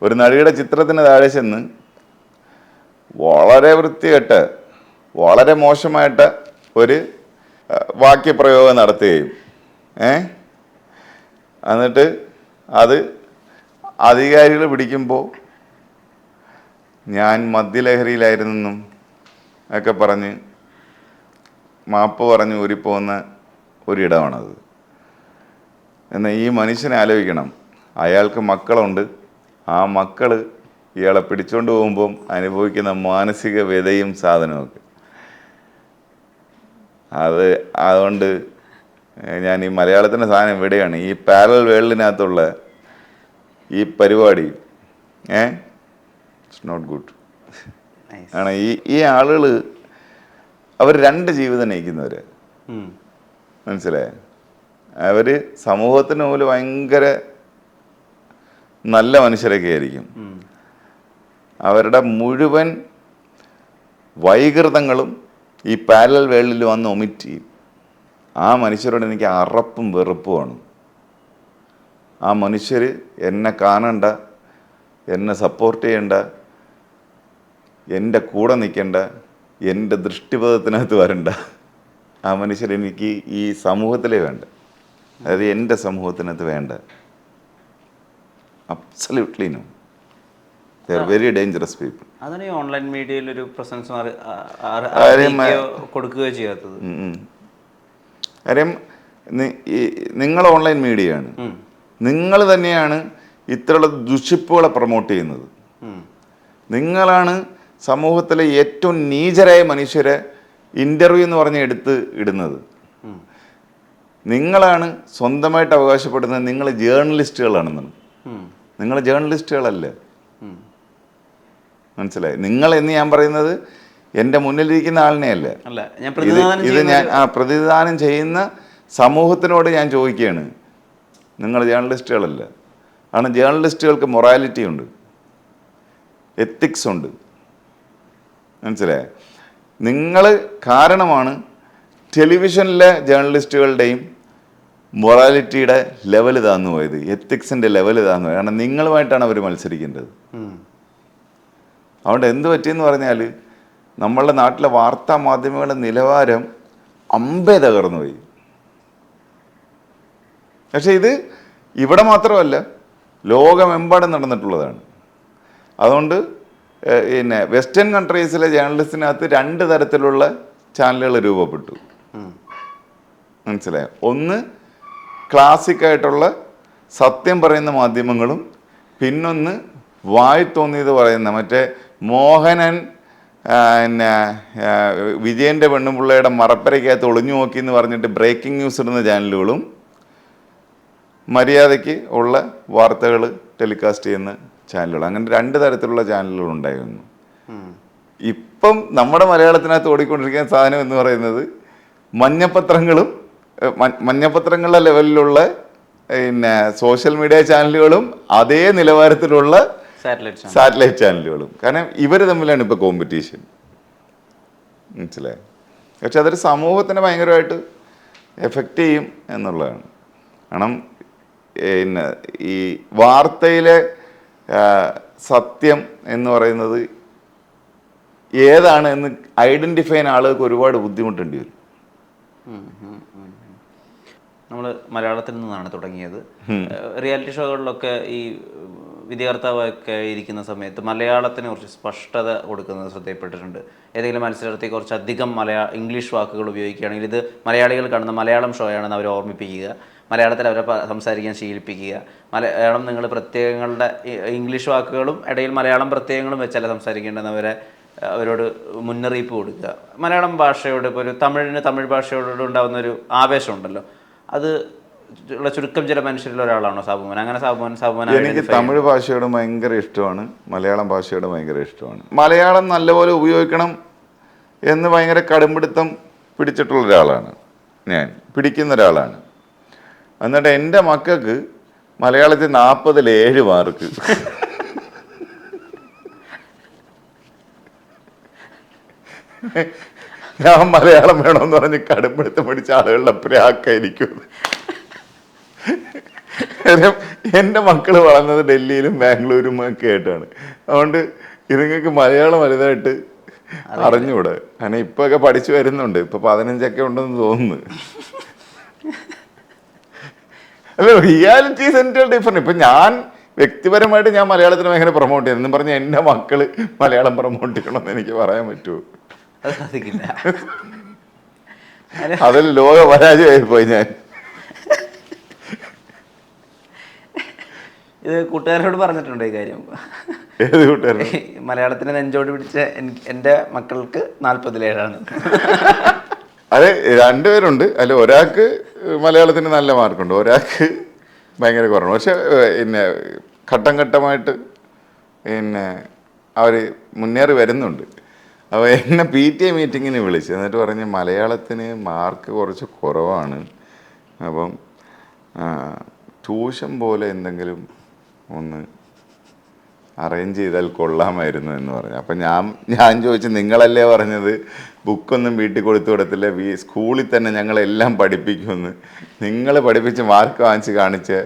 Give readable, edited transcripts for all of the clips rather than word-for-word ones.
ഒരു നടിയുടെ ചിത്രത്തിന് താഴെ ചെന്ന് വളരെ വൃത്തികെട്ട് വളരെ മോശമായിട്ട് ഒരു വാക്യപ്രയോഗം നടത്തുകയും എന്നിട്ട് അത് അധികാരികൾ പിടിക്കുമ്പോൾ ഞാൻ മദ്യലഹരിയിലായിരുന്നെന്നും ഒക്കെ പറഞ്ഞ് മാപ്പ് പറഞ്ഞ് ഊരിപ്പോകുന്ന ഒരിടമാണത്. എന്നാൽ ഈ മനുഷ്യനെ ആലോചിക്കണം, അയാൾക്ക് മക്കളുണ്ട്. ആ മക്കൾ ഇയാളെ പിടിച്ചുകൊണ്ട് പോകുമ്പം അനുഭവിക്കുന്ന മാനസിക വ്യതയും സാധനമൊക്കെ അതുകൊണ്ട് ഞാൻ ഈ മലയാളത്തിൻ്റെ സാധനം ഇവിടെയാണ് ഈ പാരലൽ വേൾഡിനകത്തുള്ള ഈ പരിപാടി ഇറ്റ്സ് നോട്ട് ഗുഡ് ആണ്. ഈ ആളുകൾ അവർ രണ്ട് ജീവിതം നയിക്കുന്നവർ, മനസ്സിലായ? അവർ സമൂഹത്തിന് പോലും ഭയങ്കര നല്ല മനുഷ്യരൊക്കെ ആയിരിക്കും. അവരുടെ മുഴുവൻ വൈകൃതങ്ങളും ഈ പാരലൽ വേൾഡിൽ വന്ന് ഒമിറ്റ് ചെയ്യും. ആ മനുഷ്യരോട് എനിക്ക് അറപ്പും വെറുപ്പുമാണ്. ആ മനുഷ്യർ എന്നെ കാണണ്ട, എന്നെ സപ്പോർട്ട് ചെയ്യണ്ട, എൻ്റെ കൂടെ നിൽക്കേണ്ട, എൻ്റെ ദൃഷ്ടിപഥത്തിനകത്ത് വരണ്ട. ആ മനുഷ്യരെനിക്ക് ഈ സമൂഹത്തിലേ വേണ്ട, അതായത് എൻ്റെ സമൂഹത്തിനകത്ത് വേണ്ട. Absolutely no. They are very dangerous people. അതാണ് ഈ ഓൺലൈൻ മീഡിയയിൽ ഒരു പ്രസൻസ് കൊടുക്കുകയോ ചെയ്യാത്തത്. കാര്യം നിങ്ങൾ ഓൺലൈൻ മീഡിയയാണ്, നിങ്ങൾ തന്നെയാണ് ഇത്തരമുള്ള ദുഷിപ്പുകളെ പ്രൊമോട്ട് ചെയ്യുന്നത്. നിങ്ങളാണ് സമൂഹത്തിലെ ഏറ്റവും നീചരായ മനുഷ്യരെ ഇൻ്റർവ്യൂ എന്ന് പറഞ്ഞ് എടുത്ത് ഇടുന്നത്. നിങ്ങളാണ് സ്വന്തമായിട്ട് അവകാശപ്പെടുന്നത് നിങ്ങൾ ജേർണലിസ്റ്റുകളാണെന്നാണ്. നിങ്ങൾ ജേർണലിസ്റ്റുകളല്ല, മനസ്സിലായി? നിങ്ങൾ എന്ന് ഞാൻ പറയുന്നത് എൻ്റെ മുന്നിലിരിക്കുന്ന ആളിനെ അല്ല, ഇത് ഞാൻ പ്രതിനിധാനം ചെയ്യുന്ന സമൂഹത്തിനോട് ഞാൻ ചോദിക്കുകയാണ്. നിങ്ങൾ ജേർണലിസ്റ്റുകളല്ല. കാരണം ജേർണലിസ്റ്റുകൾക്ക് മൊറാലിറ്റി ഉണ്ട്, എത്തിക്സ് ഉണ്ട്, മനസ്സിലായ? നിങ്ങൾ കാരണമാണ് ടെലിവിഷനിലെ ജേർണലിസ്റ്റുകളുടെയും മൊറാലിറ്റിയുടെ ലെവൽ താന്നു പോയത്, എത്തിക്സിൻ്റെ ലെവൽ താന്നു പോയത്. കാരണം നിങ്ങളുമായിട്ടാണ് അവർ മത്സരിക്കേണ്ടത്. അതുകൊണ്ട് എന്ത് പറ്റിയെന്ന് പറഞ്ഞാൽ നമ്മളുടെ നാട്ടിലെ വാർത്താ മാധ്യമങ്ങളുടെ നിലവാരം അമ്പേ തകർന്നു പോയി. പക്ഷെ ഇത് ഇവിടെ മാത്രമല്ല, ലോകമെമ്പാടും നടന്നിട്ടുള്ളതാണ്. അതുകൊണ്ട് പിന്നെ വെസ്റ്റേൺ കൺട്രീസിലെ ജേർണലിസ്റ്റിനകത്ത് രണ്ട് തരത്തിലുള്ള ചാനലുകൾ രൂപപ്പെട്ടു, മനസ്സിലായോ? ഒന്ന് ക്ലാസിക്കായിട്ടുള്ള സത്യം പറയുന്ന മാധ്യമങ്ങളും, പിന്നൊന്ന് വായി തോന്നിയത് പറയുന്ന മറ്റേ മോഹനൻ പിന്നെ വിജയൻ്റെ പെണ്ണുപിള്ളയുടെ മറപ്പരയ്ക്കകത്ത് ഒളിഞ്ഞു നോക്കി എന്ന് പറഞ്ഞിട്ട് ബ്രേക്കിംഗ് ന്യൂസ് ഇടുന്ന ചാനലുകളും, മര്യാദയ്ക്ക് ഉള്ള വാർത്തകൾ ടെലികാസ്റ്റ് ചെയ്യുന്ന ചാനലുകൾ. അങ്ങനെ രണ്ട് തരത്തിലുള്ള ചാനലുകൾ ഉണ്ടായിരുന്നു. ഇപ്പം നമ്മുടെ മലയാളത്തിനകത്ത് ഓടിക്കൊണ്ടിരിക്കുന്ന സാധനം എന്ന് പറയുന്നത് മഞ്ഞപ്പത്രങ്ങളും മഞ്ഞപ്പത്രങ്ങളുടെ ലെവലിലുള്ള പിന്നെ സോഷ്യൽ മീഡിയ ചാനലുകളും അതേ നിലവാരത്തിലുള്ള സാറ്റലൈറ്റ് ചാനലുകളും. കാരണം ഇവർ തമ്മിലാണ് ഇപ്പോൾ കോമ്പറ്റീഷൻ, മനസ്സിലായി? പക്ഷെ അതൊരു സമൂഹത്തിനെ ഭയങ്കരമായിട്ട് എഫക്റ്റ് ചെയ്യും എന്നുള്ളതാണ്. കാരണം പിന്നെ ഈ വാർത്തയിലെ സത്യം എന്ന് പറയുന്നത് ഏതാണ് എന്ന് ഐഡൻറ്റിഫൈ ചെയ്യാൻ ആളുകൾക്ക് ഒരുപാട് ബുദ്ധിമുട്ടേണ്ടി വരും. നമ്മൾ മലയാളത്തിൽ നിന്നാണ് തുടങ്ങിയത്. റിയാലിറ്റി ഷോകളിലൊക്കെ ഈ വിധികർത്താവൊക്കെ ഇരിക്കുന്ന സമയത്ത് മലയാളത്തിന് കുറച്ച് സ്പഷ്ടത കൊടുക്കുന്നത് ശ്രദ്ധയിൽപ്പെട്ടിട്ടുണ്ട്. ഏതെങ്കിലും മത്സരാർത്ഥി കുറച്ചധികം ഇംഗ്ലീഷ് വാക്കുകൾ ഉപയോഗിക്കുകയാണെങ്കിൽ ഇത് മലയാളികൾ കാണുന്ന മലയാളം ഷോയാണെന്ന് അവർ ഓർമ്മിപ്പിക്കുക, മലയാളത്തിൽ അവരെ സംസാരിക്കാൻ ശീലിപ്പിക്കുക. മലയാളം നിങ്ങൾ പ്രത്യയങ്ങളുടെ ഇംഗ്ലീഷ് വാക്കുകളും ഇടയിൽ മലയാളം പ്രത്യയങ്ങളും വെച്ചല്ല സംസാരിക്കേണ്ടെന്ന് അവരോട് മുന്നറിയിപ്പ് കൊടുക്കുക. മലയാളം ഭാഷയോട് ഇപ്പോൾ ഒരു തമിഴ് ഭാഷയോട് ഉണ്ടാകുന്നൊരു ആവേശമുണ്ടല്ലോ, അത് ഉള്ള ചുരുക്കം ചില മനുഷ്യരിൽ ഒരാളാണോ സാബുമോൻ? അങ്ങനെ സാബുമോൻ എനിക്ക് തമിഴ് ഭാഷയോട് ഭയങ്കര ഇഷ്ടമാണ്, മലയാളം ഭാഷയോട് ഭയങ്കര ഇഷ്ടമാണ്. മലയാളം നല്ലപോലെ ഉപയോഗിക്കണം എന്ന് ഭയങ്കര കടുംപിടുത്തം പിടിച്ചിട്ടുള്ള ഒരാളാണ് ഞാൻ, പിടിക്കുന്ന ഒരാളാണ്. എന്നിട്ട് എൻ്റെ മക്കൾക്ക് മലയാളത്തിൽ 40-ൽ 7 മാർക്ക്. ഞാൻ മലയാളം വേണമെന്ന് പറഞ്ഞ് കടുംപിടുത്തം പിടിച്ച ആളുകളുടെ പ്രാക്കായിരിക്കും. എൻ്റെ മക്കൾ വളർന്നത് ഡൽഹിയിലും ബാംഗ്ലൂരും ഒക്കെ ആയിട്ടാണ്. അതുകൊണ്ട് ഇതുങ്ങൾക്ക് മലയാളം വലുതായിട്ട് അറിഞ്ഞുകൂടെ. അങ്ങനെ ഇപ്പൊ ഒക്കെ പഠിച്ചു വരുന്നുണ്ട്. ഇപ്പൊ 15 ഉണ്ടെന്ന് തോന്നുന്നു. അല്ല, റിയാലിറ്റി സെന്റർ ഡിഫറെന്റ്. ഇപ്പൊ ഞാൻ വ്യക്തിപരമായിട്ട് ഞാൻ മലയാളത്തിന് ഭയങ്കര പ്രൊമോട്ട് ചെയ്യുന്നു എന്നും പറഞ്ഞ് എൻ്റെ മക്കള് മലയാളം പ്രൊമോട്ട് ചെയ്യണമെന്ന് എനിക്ക് പറയാൻ പറ്റുമോ? അത് സാധിക്കില്ല. അതിൽ ലോക പരാജയമായി പോയി ഞാൻ. ഇത് കൂട്ടുകാരോട് പറഞ്ഞിട്ടുണ്ടോ ഈ കാര്യം? ഏത് കൂട്ടുകാരൻ? മലയാളത്തിന് നെഞ്ചോട് പിടിച്ച എൻ്റെ മക്കൾക്ക് 47. അത് രണ്ടുപേരുണ്ട്. അല്ല, ഒരാൾക്ക് മലയാളത്തിന് നല്ല മാർക്കുണ്ട്, ഒരാൾക്ക് ഭയങ്കര കുറവാണ്. പക്ഷെ പിന്നെ ഘട്ടം ഘട്ടമായിട്ട് പിന്നെ അവർ മുന്നേറി വരുന്നുണ്ട്. അപ്പോൾ എന്നെ PTA മീറ്റിങ്ങിന് വിളിച്ചു. എന്നിട്ട് പറഞ്ഞ് മലയാളത്തിന് മാർക്ക് കുറച്ച് കുറവാണ്, അപ്പം ട്യൂഷൻ പോലെ എന്തെങ്കിലും ഒന്ന് അറേഞ്ച് ചെയ്താൽ കൊള്ളാമായിരുന്നു എന്ന് പറഞ്ഞു. അപ്പം ഞാൻ ചോദിച്ചു, നിങ്ങളല്ലേ പറഞ്ഞത് ബുക്കൊന്നും വീട്ടിൽ കൊടുത്തു വിടത്തില്ല, സ്കൂളിൽ തന്നെ ഞങ്ങളെല്ലാം പഠിപ്പിക്കുമെന്ന്. നിങ്ങൾ പഠിപ്പിച്ച് മാർക്ക് വാങ്ങിച്ച് കാണിച്ച്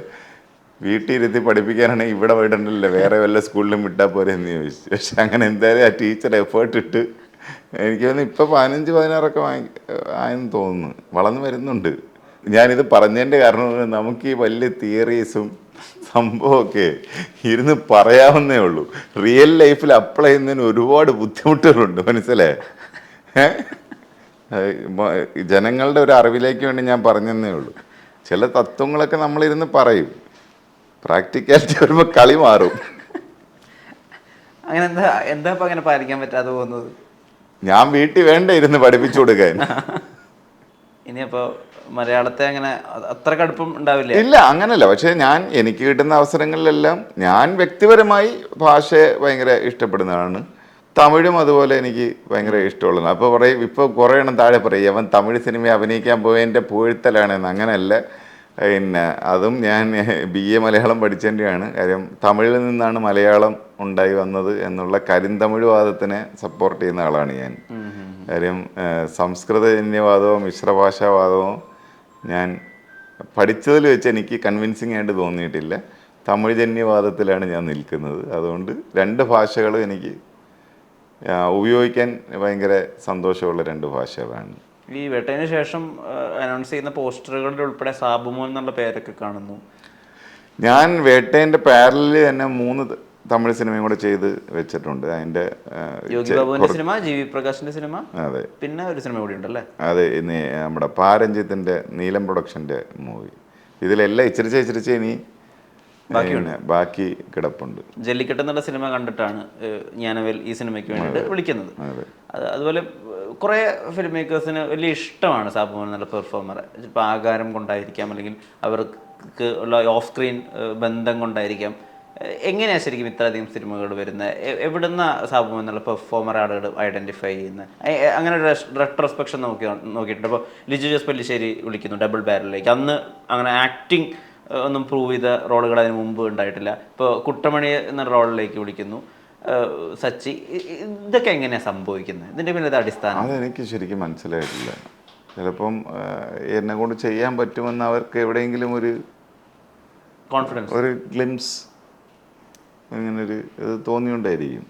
വീട്ടിൽ ഇരുത്തി പഠിപ്പിക്കാനാണെങ്കിൽ ഇവിടെ വിടണ്ടല്ലോ, വേറെ വല്ല സ്കൂളിലും വിട്ടാൽ പോരെ എന്ന് ചോദിച്ചു. പക്ഷെ അങ്ങനെ എന്തായാലും ആ ടീച്ചർ എഫേർട്ട് ഇട്ട് എനിക്ക് തോന്നുന്നു ഇപ്പോൾ 15-16 ആയെന്ന് തോന്നുന്നു. വളർന്നു വരുന്നുണ്ട്. ഞാനിത് പറഞ്ഞതിൻ്റെ കാരണം നമുക്ക് ഈ വലിയ തിയറീസും സംഭവമൊക്കെ ഇരുന്ന് പറയാവുന്നേ ഉള്ളൂ. റിയൽ ലൈഫിൽ അപ്ലൈ ചെയ്യുന്നതിന് ഒരുപാട് ബുദ്ധിമുട്ടുകളുണ്ട്, മനസ്സിലായേ? ജനങ്ങളുടെ ഒരു അറിവിലേക്ക് വേണ്ടി ഞാൻ പറഞ്ഞതേ ഉള്ളൂ. ചില തത്വങ്ങളൊക്കെ നമ്മളിരുന്ന് പറയും, പ്രാക്ടിക്കാലിറ്റി വരുമ്പോൾ കളി മാറും. അങ്ങനെ എന്താ ഇപ്പം അങ്ങനെ പാലിക്കാൻ പറ്റാതെ പോകുന്നത്? ഞാൻ വീട്ടിൽ വേണ്ട ഇരുന്ന് പഠിപ്പിച്ചു കൊടുക്കാൻ. ഇനിയപ്പോൾ മലയാളത്തെ അങ്ങനെ അത്ര കടുപ്പം ഉണ്ടാവില്ല? ഇല്ല, അങ്ങനല്ല. പക്ഷേ എനിക്ക് കിട്ടുന്ന അവസരങ്ങളിലെല്ലാം ഞാൻ വ്യക്തിപരമായി ഭാഷയെ ഭയങ്കര ഇഷ്ടപ്പെടുന്നതാണ്. തമിഴും അതുപോലെ എനിക്ക് ഭയങ്കര ഇഷ്ടമുള്ളതാണ്. അപ്പോൾ പറയും, ഇപ്പോൾ കുറേ എണ്ണം താഴെ പറയും, അവൻ തമിഴ് സിനിമ അഭിനയിക്കാൻ പോയതിൻ്റെ പൂഴ്ത്തലാണെന്ന്. അങ്ങനെയല്ല. പിന്നെ അതും ഞാൻ BA മലയാളം പഠിച്ചതിൻ്റെയാണ്. കാര്യം തമിഴിൽ നിന്നാണ് മലയാളം ഉണ്ടായി വന്നത് എന്നുള്ള കരിന്തമിഴ് വാദത്തിനെ സപ്പോർട്ട് ചെയ്യുന്ന ആളാണ് ഞാൻ. കാര്യം സംസ്കൃതജന്യവാദമോ മിശ്രഭാഷാവാദമോ ഞാൻ പഠിച്ചതിൽ വെച്ച് എനിക്ക് കൺവിൻസിങ് ആയിട്ട് തോന്നിയിട്ടില്ല. തമിഴ് ജന്യവാദത്തിലാണ് ഞാൻ നിൽക്കുന്നത്. അതുകൊണ്ട് 2 ഭാഷകളും എനിക്ക് ഉപയോഗിക്കാൻ ഭയങ്കര സന്തോഷമുള്ള 2 ഭാഷകളാണ്. ഈ വേട്ടയിന് ശേഷം അനൗൺസ് ചെയ്യുന്ന പോസ്റ്ററുകളുടെ ഉൾപ്പെടെ സാബുമോൻ എന്നുള്ള പേരൊക്കെ കാണുന്നു. ഞാൻ വേട്ടേൻ്റെ പാരലിൽ തന്നെ 3 തമിഴ് സിനിമയും കൂടെ ചെയ്ത് വെച്ചിട്ടുണ്ട്. അതിൻ്റെ യോഗി ബാബുവിന്റെ സിനിമ, GV പ്രകാശിന്റെ സിനിമ, അതെ, പിന്നെ ഒരു സിനിമ കൂടി ഉണ്ടല്ലേ? അതെ, നമ്മുടെ പാരഞ്ജിത്തിന്റെ നീലം പ്രൊഡക്ഷൻ്റെ മൂവി. ഇതിലെല്ലാം ഇച്ചിരിച്ച് ഇനി ബാക്കി കിടപ്പുണ്ട്. ജല്ലിക്കെട്ട് എന്നുള്ള സിനിമ കണ്ടിട്ടാണ് ജ്ഞാനവേൽ ഈ സിനിമയ്ക്ക് വേണ്ടിയിട്ട് വിളിക്കുന്നത്. അതുപോലെ കുറേ ഫിലിം മേക്കേഴ്സിന് വലിയ ഇഷ്ടമാണ് സാബുമോൻ എന്നുള്ള പെർഫോമർ. ഇപ്പോൾ ആകാരം കൊണ്ടായിരിക്കാം, അല്ലെങ്കിൽ അവർക്ക് ഉള്ള ഓഫ് സ്ക്രീൻ ബന്ധം കൊണ്ടായിരിക്കാം. എങ്ങനെയാണ് ശരിക്കും ഇത്രയധികം സിനിമകൾ വരുന്നത്? എവിടുന്ന സാബുമോൻ എന്നുള്ള പെർഫോമർ ആളുകൾ ഐഡൻറ്റിഫൈ ചെയ്യുന്നത്? അങ്ങനെ ഒരു റെട്രോസ്പെക്ഷൻ നോക്കിയിട്ടുണ്ട്. അപ്പോൾ ലിജു ജോസ് പല്ലിശ്ശേരി വിളിക്കുന്നു ഡബിൾ ബാരലിലേക്ക്. അന്ന് അങ്ങനെ ആക്ടിങ് ഒന്നും പ്രൂവ് ചെയ്ത റോളുകൾ അതിന് മുമ്പ് ഉണ്ടായിട്ടില്ല. ഇപ്പോൾ കുട്ടമണി എന്ന റോളിലേക്ക് വിളിക്കുന്നു സച്ചി. ഇതൊക്കെ എങ്ങനെയാണ് സംഭവിക്കുന്നത്? ഇതിൻ്റെ പിന്നെ അടിസ്ഥാനം അതെനിക്ക് ശരിക്കും മനസ്സിലായിട്ടില്ല. ചിലപ്പം എന്നെ കൊണ്ട് ചെയ്യാൻ പറ്റുമെന്ന് അവർക്ക് എവിടെയെങ്കിലും ഒരു കോൺഫിഡൻസ്, ഒരു ഗ്ലിംസ്, അങ്ങനൊരു ഇത് തോന്നിയോണ്ടായിരിക്കും.